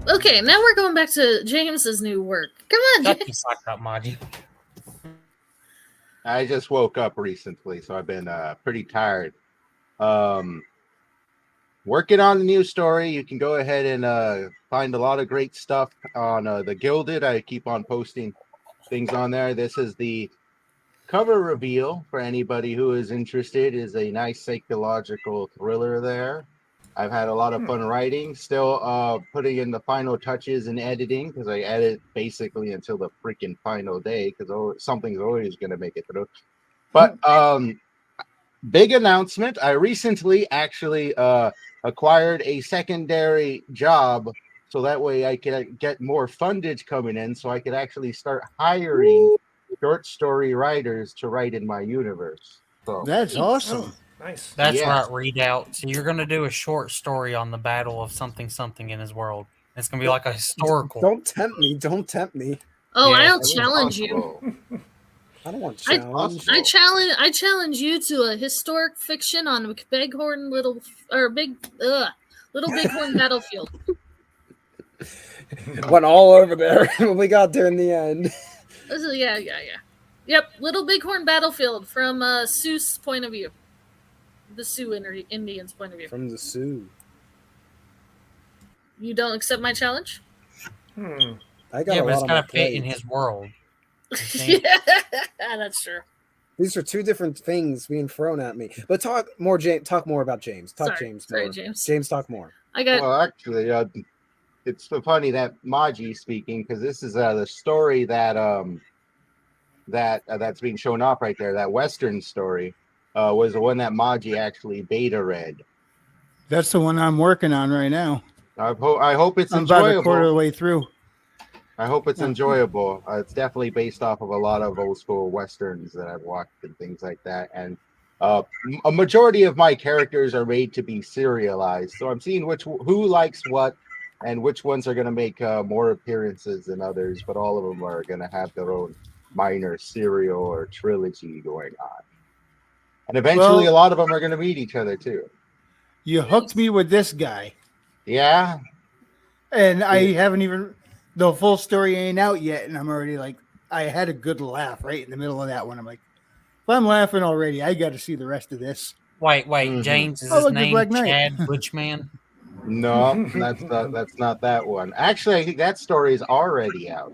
Okay, now we're going back to James's new work. Come on, Shut James. the fuck up, Maji. I just woke up recently, so I've been pretty tired. Working on the new story. You can go ahead and find a lot of great stuff on the Gilded. I keep on posting things on there. This is the cover reveal for anybody who is interested. Is a nice psychological thriller there. I've had a lot of fun writing. Still putting in the final touches and editing because I edit basically until the freaking final day because something's always going to make it through. But big announcement. I recently actually acquired a secondary job so that way I could get more fundage coming in so I could actually start hiring short story writers to write in my universe. So That's awesome. Nice. That's Yeah. right, read out. So you're going to do a short story on the battle of something in his world. It's going to be like a historical. Don't tempt me. Don't tempt me. Oh, Yeah, I'll that is challenge you. possible. I don't want I- challenge. I challenge you to a historic fiction on Little Bighorn Battlefield. Went all over there when we got there in the end. This is, yeah. Yep, Little Bighorn Battlefield from Sioux's point of view. The Sioux Indians' point of view. From the Sioux. You don't accept my challenge? I got Yeah, a but it's lot on got my to fit in plate. his world. Yeah, that's true. These are two different things being thrown at me. But talk more, James. Talk more about James. Talk James more. Sorry, James. James, talk more. I got Well, actually, it's so funny that Maji speaking because this is the story that that's being shown off right there. That Western story was the one that Maji actually beta read. That's the one I'm working on right now. I hope it's I'm about a quarter of the enjoyable. way through. I hope it's enjoyable. It's definitely based off of a lot of old school westerns that I've watched and things like that. And a majority of my characters are made to be serialized, so I'm seeing who likes what and which ones are going to make more appearances than others. But all of them are going to have their own minor serial or trilogy going on. And eventually, Well- a lot of them are going to meet each other too. You hooked me with this guy, Yeah, and I haven't even the full story ain't out yet, and I'm already like, I had a good laugh right in the middle of that one. I'm like, if I'm laughing already, I got to see the rest of this. Wait, Mhm. James, is Oh, his look, the name Black Knight. Chad Butchman? no, that's not that one. Actually, I think that story is already out.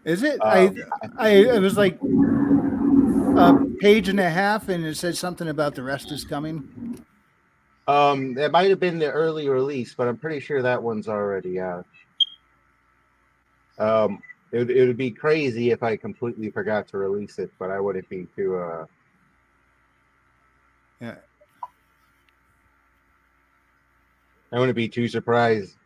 Is it? Um, It was like a page and a half, and it said something about the rest is coming. It might have been the early release, but I'm pretty sure that one's already out. It would be crazy if I completely forgot to release it, but I wouldn't be too. Yeah. I wouldn't be too surprised.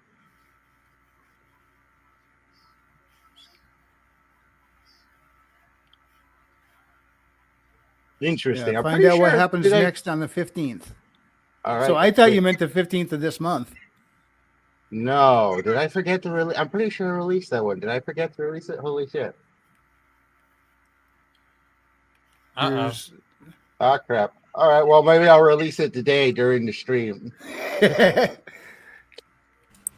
Interesting. Yeah, I'm find pretty out what sure- happens did I- next on the 15th. All right. So I thought you meant the 15th of this month. No, did I forget to release? I'm pretty sure I released that one. Did I forget to release it? Holy shit! Here's- Ah, crap. All right. Well, maybe I'll release it today during the stream.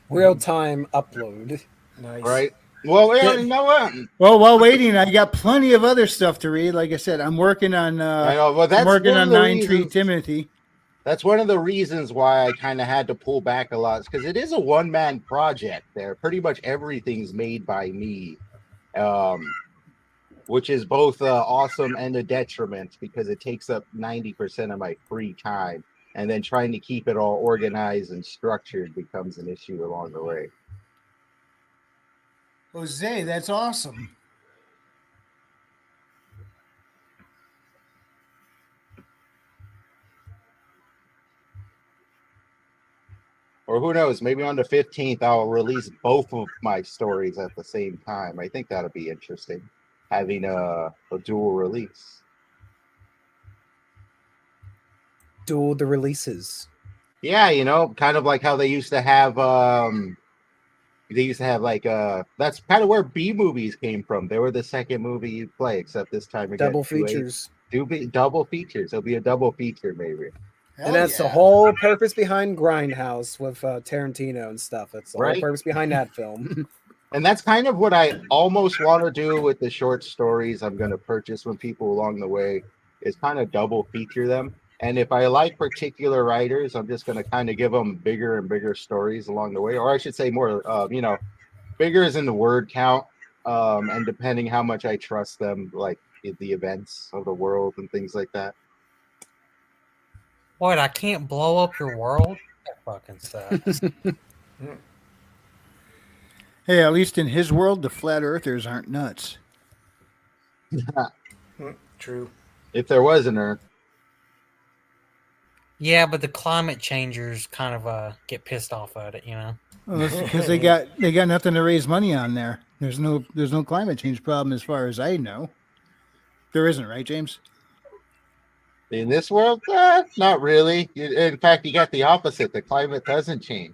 Real time upload. Nice. Right. Well, yeah, you know what? Well, while waiting, I got plenty of other stuff to read. Like I said, I'm working on I know, but that's I'm working one on of the Nine Tree reasons- Timothy. That's one of the reasons why I kind of had to pull back a lot, because it is a one-man project there. Pretty much everything's made by me, which is both awesome and a detriment because it takes up 90% of my free time. And then trying to keep it all organized and structured becomes an issue along the way. Jose, that's awesome. Or who knows, maybe on the 15th, I'll release both of my stories at the same time. I think that'll be interesting, having a dual release. Duel the releases. Yeah, kind of like how they used to have They used to have like that's kind of where B movies came from. They were the second movie you'd play, except this time we Double got two features. double features. It'll be a double feature maybe. And that's the whole purpose behind Grindhouse with Tarantino and stuff. That's the Right. whole purpose behind that film. And that's kind of what I almost want to do with the short stories I'm going to purchase from people along the way, is kind of double feature them. And if I like particular writers, I'm just going to kind of give them bigger and bigger stories along the way, or I should say more, bigger is in the word count. And depending how much I trust them, like the events of the world and things like that. What? I can't blow up your world? That fucking sucks. Hey, at least in his world, the flat earthers aren't nuts. True. If there was an Earth. Yeah, but the climate changers kind of get pissed off at it, you know. Well, because they got nothing to raise money on there. There's no climate change problem as far as I know. There isn't, right, James? In this world, not really. In fact, you got the opposite. The climate doesn't change.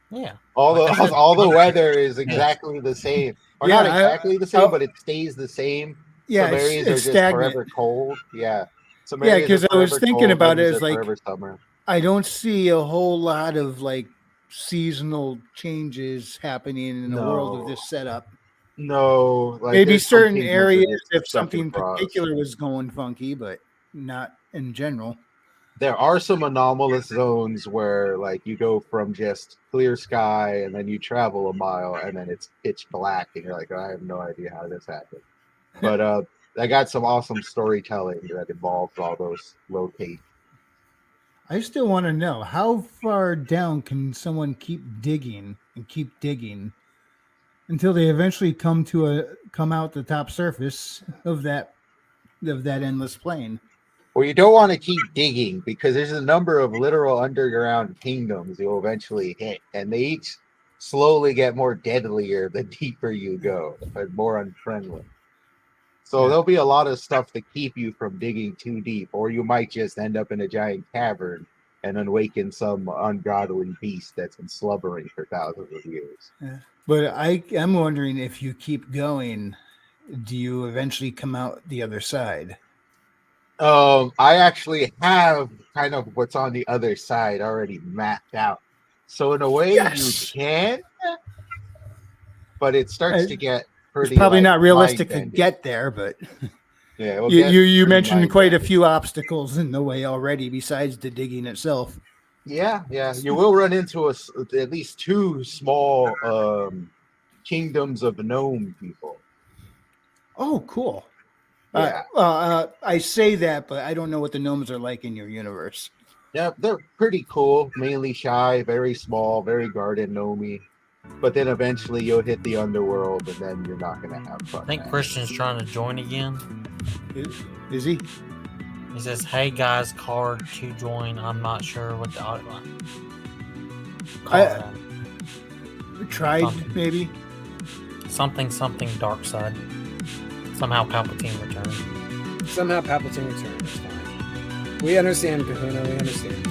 Yeah. All the weather is exactly the same. Or Yeah, not exactly the same, but it stays the same. Yeah, Some areas are it's just stagnant. forever cold. Yeah. Some Yeah, areas are 'cause I was forever thinking cold, about it others as are like- forever summer. I don't see a whole lot of like seasonal changes happening in the world of No. this setup. No, like Maybe there's some certain kingdoms areas where if it's stuck in something frost. particular was going funky, but not in general. There are some anomalous zones where like you go from just clear sky and then you travel a mile and then it's pitch black and you're like, I have no idea how this happened. But I got some awesome storytelling that involves all those locations. I still want to know how far down can someone keep digging until they eventually come out the top surface of that endless plane. Well, you don't want to keep digging because there's a number of literal underground kingdoms you'll eventually hit, and they each slowly get more deadlier the deeper you go, and more unfriendly. So there'll be a lot of stuff to keep you from digging too deep, or you might just end up in a giant cavern and awaken some ungodly beast that's been slumbering for thousands of years. But I'm wondering, if you keep going, do you eventually come out the other side? I actually have kind of what's on the other side already mapped out. So in a way, Yes! you can, but it starts to get pretty. It's probably like, not realistic to mind-bending. get there, but Yeah, we'll you get you pretty mentioned quite a mind-bending. few obstacles in the way already, besides the digging itself. Yeah. You will run into at least two small kingdoms of gnome people. Oh, cool. Yeah. I say that, but I don't know what the gnomes are like in your universe. Yeah, they're pretty cool. Mainly shy, very small, very guarded, gnomey. But then eventually you'll hit the underworld, and then you're not gonna have fun. I think man. Christian's trying to join again. Is he? He says, "Hey guys, card to join. I'm not sure what the outline." Tried, maybe? Something dark side. Somehow Palpatine returned. Somehow Palpatine returned. It's fine. We understand, Kahuna. We understand.